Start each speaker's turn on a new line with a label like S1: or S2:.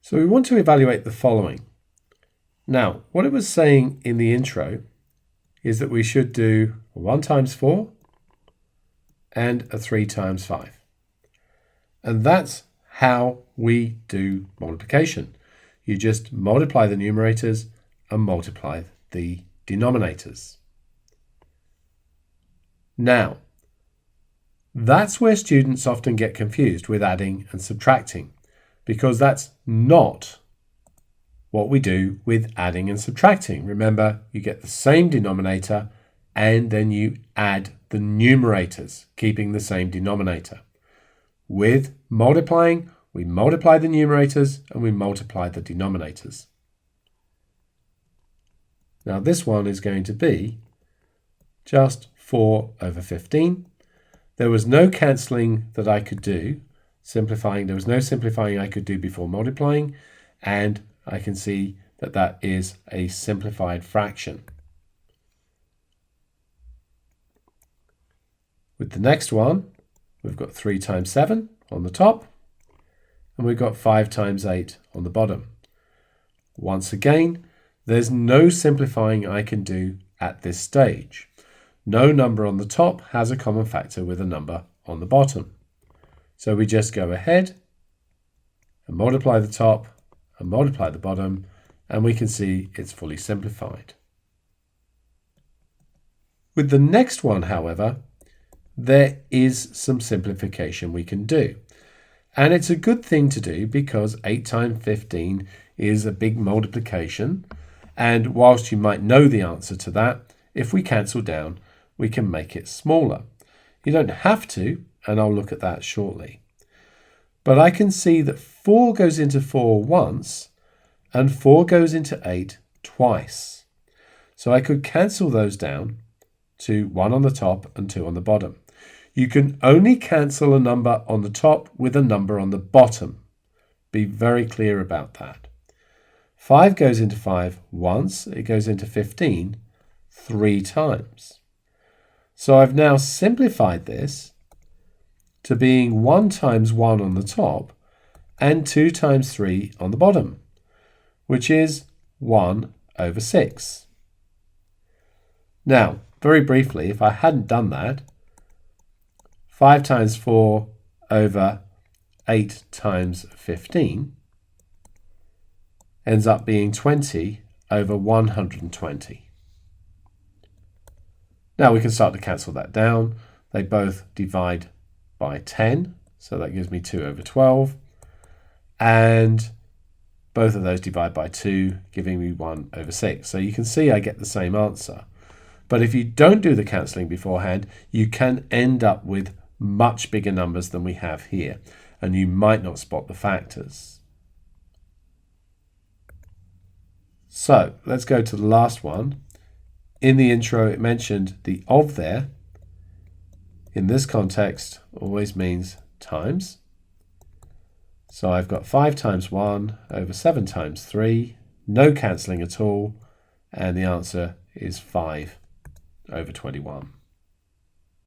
S1: So we want to evaluate the following. Now, what it was saying in the intro is that we should do a 1 times 4 and a 3 times 5. And that's how we do multiplication. You just multiply the numerators and multiply the denominators. Now, that's where students often get confused with adding and subtracting, because that's not what we do with adding and subtracting. Remember, you get the same denominator and then you add the numerators, keeping the same denominator. With multiplying, we multiply the numerators and we multiply the denominators. Now this one is going to be just 4 over 15. There was no cancelling that I could do, simplifying. There was no simplifying I could do before multiplying, and I can see that that is a simplified fraction. With the next one, we've got 3 times 7 on the top, and we've got 5 times 8 on the bottom. Once again, there's no simplifying I can do at this stage. No number on the top has a common factor with a number on the bottom. So we just go ahead and multiply the top and multiply the bottom, and we can see it's fully simplified. With the next one, however, there is some simplification we can do. And it's a good thing to do because 8 times 15 is a big multiplication. And whilst you might know the answer to that, if we cancel down, we can make it smaller. You don't have to, and I'll look at that shortly. But I can see that 4 goes into 4 once, and 4 goes into 8 twice. So I could cancel those down to 1 on the top and 2 on the bottom. You can only cancel a number on the top with a number on the bottom. Be very clear about that. 5 goes into 5 once, it goes into 15 3 times. So I've now simplified this to being 1 times 1 on the top and 2 times 3 on the bottom, which is 1 over 6. Now, very briefly, if I hadn't done that, 5 times 4 over 8 times 15 ends up being 20 over 120. Now we can start to cancel that down. They both divide by 10, so that gives me 2 over 12. And both of those divide by 2, giving me 1 over 6. So you can see I get the same answer. But if you don't do the cancelling beforehand, you can end up with much bigger numbers than we have here, and you might not spot the factors. So let's go to the last one. In the intro, it mentioned the of there. In this context, always means times. So I've got 5 times 1 over 7 times 3, no cancelling at all, and the answer is 5 over 21.